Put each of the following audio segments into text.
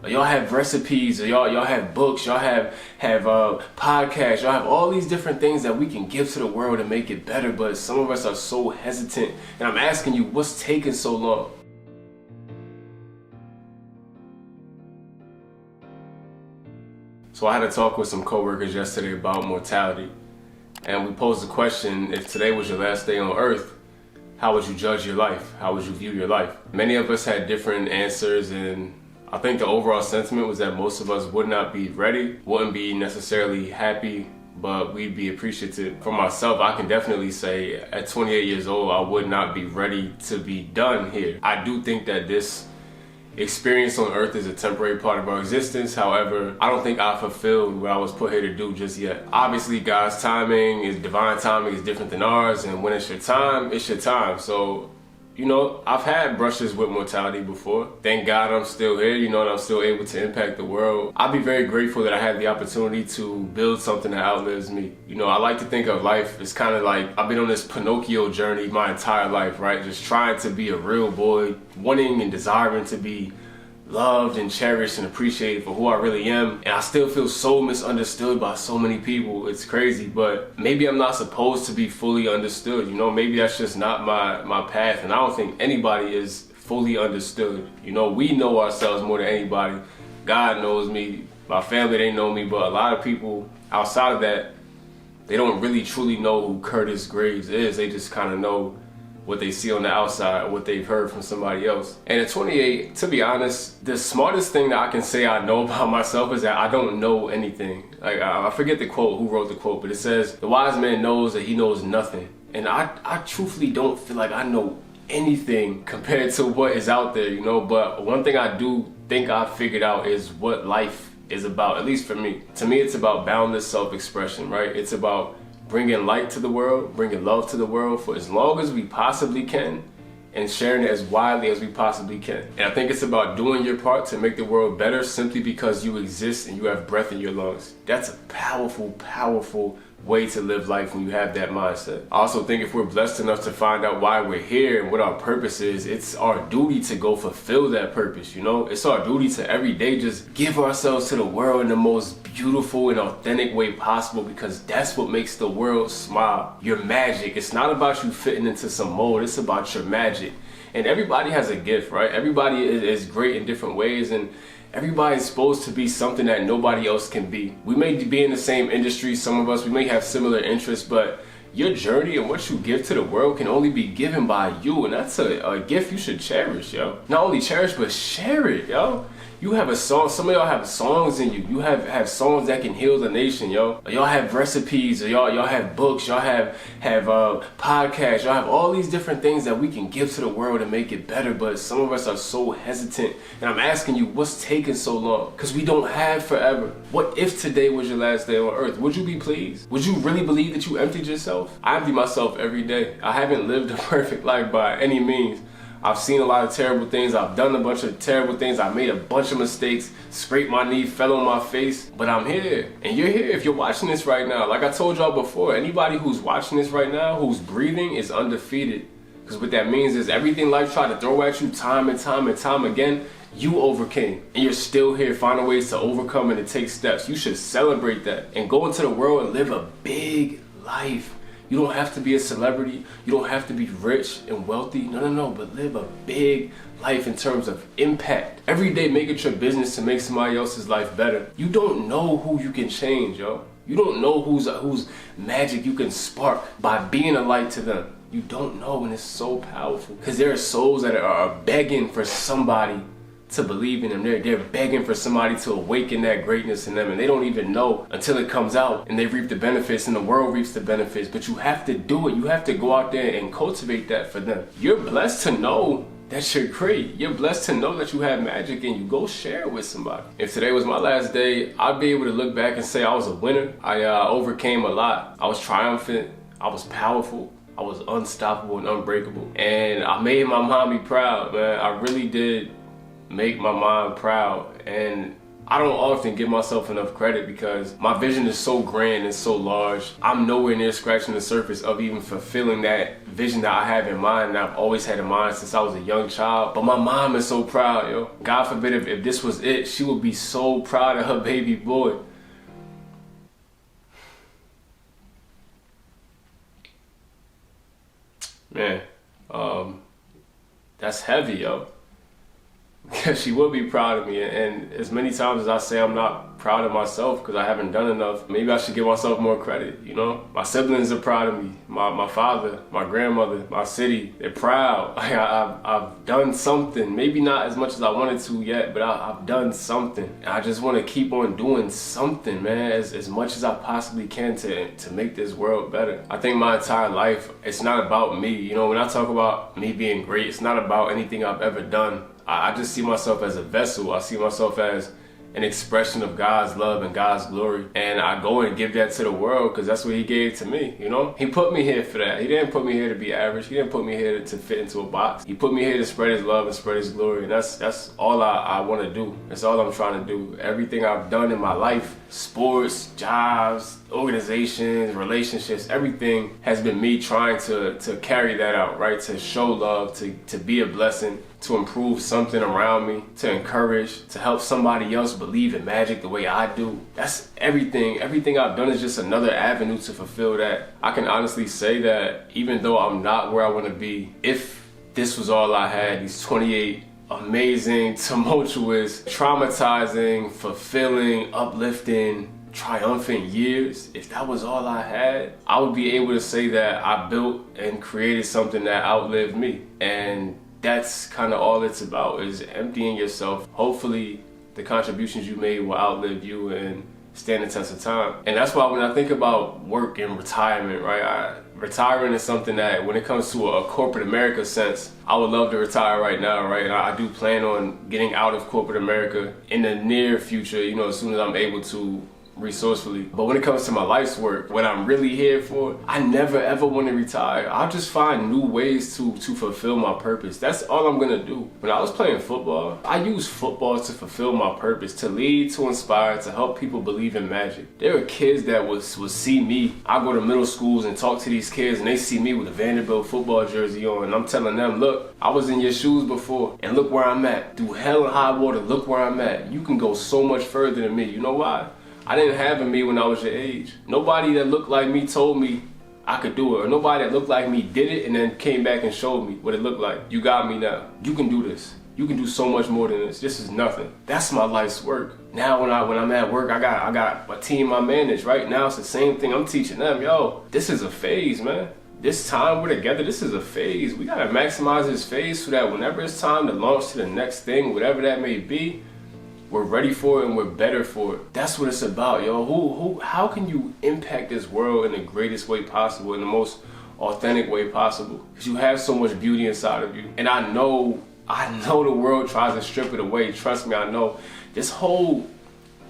Or y'all have recipes, or y'all have books, y'all have podcasts, y'all have all these different things that we can give to the world and make it better, but some of us are so hesitant. And I'm asking you, what's taking so long? So I had a talk with some coworkers yesterday about mortality, and we posed the question, if today was your last day on earth, how would you judge your life? How would you view your life? Many of us had different answers, and I think the overall sentiment was that most of us would not be ready, wouldn't be necessarily happy, but we'd be appreciative. For myself, I can definitely say at 28 years old, I would not be ready to be done here. I do think that this experience on earth is a temporary part of our existence. However, I don't think I fulfilled what I was put here to do just yet. Obviously, God's timing, His divine timing is different than ours, and when it's your time, it's your time. So, you know, I've had brushes with mortality before. Thank God I'm still here, you know, and I'm still able to impact the world. I'll be very grateful that I had the opportunity to build something that outlives me. You know, I like to think of life as kind of like I've been on this Pinocchio journey my entire life, right? Just trying to be a real boy, wanting and desiring to be loved and cherished and appreciated for who I really am. And I still feel so misunderstood by so many people. It's crazy, but maybe I'm not supposed to be fully understood. You know, maybe that's just not my path. And I don't think anybody is fully understood. You know, we know ourselves more than anybody. God knows me. My family, they know me. But a lot of people outside of that, they don't really truly know who Curtis Graves is. They just kind of know what they see on the outside or what they've heard from somebody else. And at 28, to be honest, the smartest thing that I can say I know about myself is that I don't know anything. Like, I forget the quote, who wrote the quote, but it says, the wise man knows that he knows nothing. And I truthfully don't feel like I know anything compared to what is out there, you know? But one thing I do think I figured out is what life is about, at least for me. To me, it's about boundless self-expression, right? It's about bringing light to the world, bringing love to the world for as long as we possibly can, and sharing it as widely as we possibly can. And I think it's about doing your part to make the world better simply because you exist and you have breath in your lungs. That's a powerful, powerful way to live life when you have that mindset. I also think if we're blessed enough to find out why we're here and what our purpose is, it's our duty to go fulfill that purpose, you know? It's our duty to every day just give ourselves to the world in the most beautiful and authentic way possible, because that's what makes the world smile. Your magic. It's not about you fitting into some mold, it's about your magic. And everybody has a gift, right? Everybody is great in different ways, and everybody's supposed to be something that nobody else can be. We may be in the same industry, some of us, we may have similar interests, but your journey and what you give to the world can only be given by you, and that's a gift you should cherish, yo. Not only cherish, but share it, yo. You have a song, some of y'all have songs in you. You have songs that can heal the nation, yo. Or y'all have recipes, or y'all have books, y'all have podcasts, y'all have all these different things that we can give to the world and make it better, but some of us are so hesitant. And I'm asking you, what's taking so long? Because we don't have forever. What if today was your last day on earth? Would you be pleased? Would you really believe that you emptied yourself? I empty myself every day. I haven't lived a perfect life by any means. I've seen a lot of terrible things. I've done a bunch of terrible things. I made a bunch of mistakes, scraped my knee, fell on my face, but I'm here. And you're here if you're watching this right now. Like I told y'all before, anybody who's watching this right now, who's breathing, is undefeated. Because what that means is everything life tried to throw at you time and time and time again, you overcame. And you're still here finding ways to overcome and to take steps. You should celebrate that and go into the world and live a big life. You don't have to be a celebrity. You don't have to be rich and wealthy. No, but live a big life in terms of impact. Every day, make it your business to make somebody else's life better. You don't know who you can change, yo. You don't know whose magic you can spark by being a light to them. You don't know, and it's so powerful. Because there are souls that are begging for somebody to believe in them. They're begging for somebody to awaken that greatness in them, and they don't even know until it comes out and they reap the benefits and the world reaps the benefits. But you have to do it. You have to go out there and cultivate that for them. You're blessed to know that you're great. You're blessed to know that you have magic in you. Go share it with somebody. If today was my last day, I'd be able to look back and say I was a winner. I overcame a lot. I was triumphant. I was powerful. I was unstoppable and unbreakable. And I made my mommy proud, man. I really did make my mom proud, and I don't often give myself enough credit because my vision is so grand and so large. I'm nowhere near scratching the surface of even fulfilling that vision that I have in mind, and I've always had in mind since I was a young child. But my mom is so proud, yo. God forbid if this was it, she would be so proud of her baby boy. Man, that's heavy, yo. Because she would be proud of me, and as many times as I say I'm not proud of myself because I haven't done enough, maybe I should give myself more credit, you know? My siblings are proud of me. My father, my grandmother, my city, they're proud. I've done something, maybe not as much as I wanted to yet, but I've done something. And I just want to keep on doing something, man, as much as I possibly can to make this world better. I think my entire life, it's not about me. You know, when I talk about me being great, it's not about anything I've ever done. I just see myself as a vessel. I see myself as an expression of God's love and God's glory. And I go and give that to the world because that's what he gave to me, you know? He put me here for that. He didn't put me here to be average. He didn't put me here to fit into a box. He put me here to spread his love and spread his glory. And that's all I want to do. That's all I'm trying to do. Everything I've done in my life, sports, jobs, organizations, relationships, everything has been me trying to carry that out, right? To show love, to be a blessing, to improve something around me, to encourage, to help somebody else believe in magic the way I do. That's everything. Everything I've done is just another avenue to fulfill that. I can honestly say that even though I'm not where I want to be, if this was all I had, these 28 amazing, tumultuous, traumatizing, fulfilling, uplifting, triumphant years, if that was all I had, I would be able to say that I built and created something that outlived me. And that's kind of all it's about, is emptying yourself. Hopefully the contributions you made will outlive you and stand the test of time. And that's why when I think about work and retirement, right, retiring is something that when it comes to a corporate America sense, I would love to retire right now, right? And I do plan on getting out of corporate America in the near future, you know, as soon as I'm able to, resourcefully. But when it comes to my life's work, what I'm really here for, I never ever want to retire. I'll just find new ways to fulfill my purpose. That's all I'm gonna do. When I was playing football, I used football to fulfill my purpose, to lead, to inspire, to help people believe in magic. There were kids that would see me. I go to middle schools and talk to these kids, and they see me with a Vanderbilt football jersey on, and I'm telling them, look, I was in your shoes before, and look where I'm at. Through hell and high water, look where I'm at. You can go so much further than me. You know why? I didn't have in me when I was your age. Nobody that looked like me told me I could do it, or nobody that looked like me did it and then came back and showed me what it looked like. You got me now. You can do this. You can do so much more than this. This is nothing. That's my life's work. Now when I'm at work, I got a team I manage. Right now it's the same thing. I'm teaching them, yo, this is a phase, man. This time we're together, this is a phase. We gotta maximize this phase so that whenever it's time to launch to the next thing, whatever that may be, we're ready for it and we're better for it. That's what it's about, yo. How can you impact this world in the greatest way possible, in the most authentic way possible? Because you have so much beauty inside of you. And I know the world tries to strip it away. Trust me, I know. This whole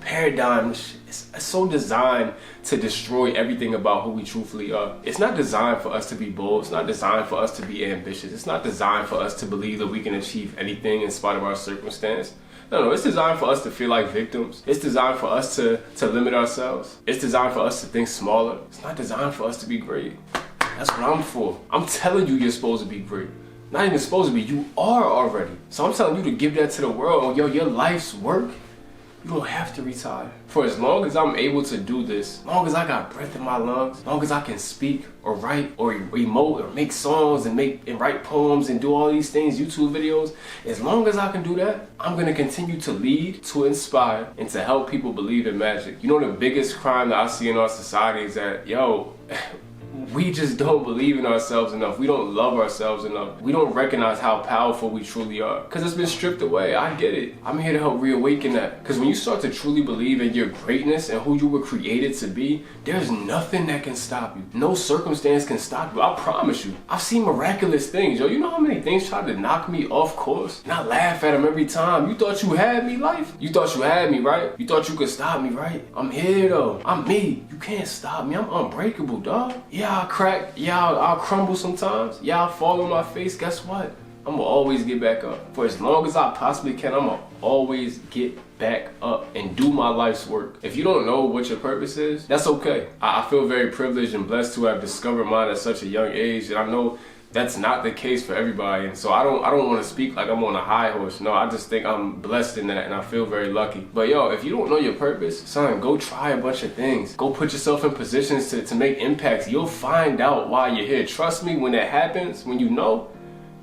paradigm is so designed to destroy everything about who we truthfully are. It's not designed for us to be bold. It's not designed for us to be ambitious. It's not designed for us to believe that we can achieve anything in spite of our circumstance. No, it's designed for us to feel like victims. It's designed for us to limit ourselves. It's designed for us to think smaller. It's not designed for us to be great. That's what I'm for. I'm telling you you're supposed to be great. Not even supposed to be, you are already. So I'm telling you to give that to the world. Yo, your life's work, you don't have to retire. For as long as I'm able to do this, as long as I got breath in my lungs, as long as I can speak or write or emote or make songs and write poems and do all these things, YouTube videos, as long as I can do that, I'm gonna continue to lead, to inspire, and to help people believe in magic. You know, the biggest crime that I see in our society is that, yo, we just don't believe in ourselves enough. We don't love ourselves enough. We don't recognize how powerful we truly are. Because it's been stripped away. I get it. I'm here to help reawaken that. Because when you start to truly believe in your greatness and who you were created to be, there's nothing that can stop you. No circumstance can stop you. I promise you. I've seen miraculous things. Yo, you know how many things tried to knock me off course? And I laugh at them every time. You thought you had me, life? You thought you had me, right? You thought you could stop me, right? I'm here though. I'm me. You can't stop me. I'm unbreakable, dog. Yeah, I'll crack. Yeah, I'll crumble sometimes. Yeah, I'll fall on my face. Guess what? I'm gonna always get back up. For as long as I possibly can, I'm gonna always get back up and do my life's work. If you don't know what your purpose is, that's okay. I feel very privileged and blessed to have discovered mine at such a young age, and I know that's not the case for everybody. And so I don't want to speak like I'm on a high horse. No, I just think I'm blessed in that, and I feel very lucky. But yo, if you don't know your purpose, son, go try a bunch of things. Go put yourself in positions to make impacts. You'll find out why you're here. Trust me, when that happens, when you know.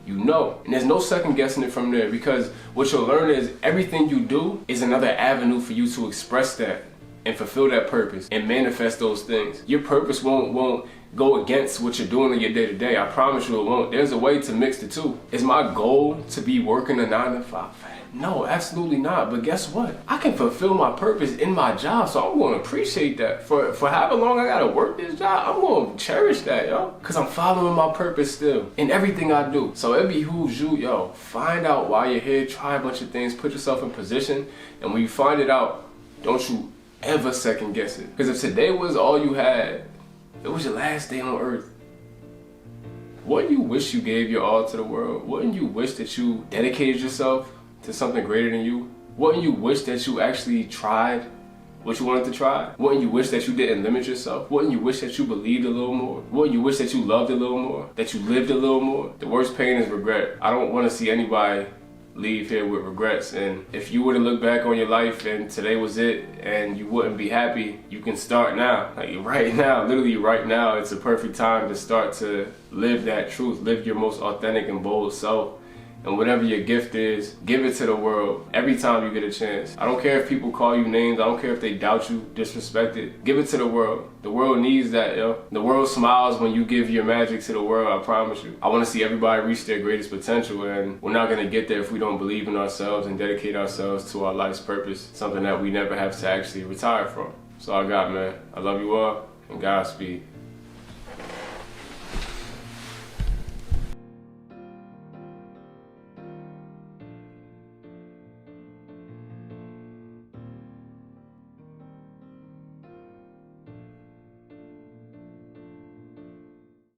And there's no second guessing it from there, because what you'll learn is everything you do is another avenue for you to express that and fulfill that purpose and manifest those things. Your purpose won't go against what you're doing in your day-to-day. I promise you it won't. There's a way to mix the two. Is my goal to be working a 9-to-5? No, absolutely not. But guess what? I can fulfill my purpose in my job, so I'm going to appreciate that. For however long I got to work this job, I'm going to cherish that, yo. Because I'm following my purpose still in everything I do. So it behooves you, yo, find out why you're here, try a bunch of things, put yourself in position, and when you find it out, don't you ever second guess it. Because if today was all you had, it was your last day on earth, wouldn't you wish you gave your all to the world? Wouldn't you wish that you dedicated yourself to something greater than you? Wouldn't you wish that you actually tried what you wanted to try? Wouldn't you wish that you didn't limit yourself? Wouldn't you wish that you believed a little more? Wouldn't you wish that you loved a little more? That you lived a little more? The worst pain is regret. I don't want to see anybody leave here with regrets. And if you were to look back on your life and today was it and you wouldn't be happy, you can start now. Like right now, literally right now, it's a perfect time to start to live that truth, live your most authentic and bold self. And whatever your gift is, give it to the world every time you get a chance. I don't care if people call you names. I don't care if they doubt you, disrespect it. Give it to the world. The world needs that, yo. The world smiles when you give your magic to the world, I promise you. I want to see everybody reach their greatest potential, and we're not going to get there if we don't believe in ourselves and dedicate ourselves to our life's purpose, something that we never have to actually retire from. That's all I got, man. I love you all, and Godspeed.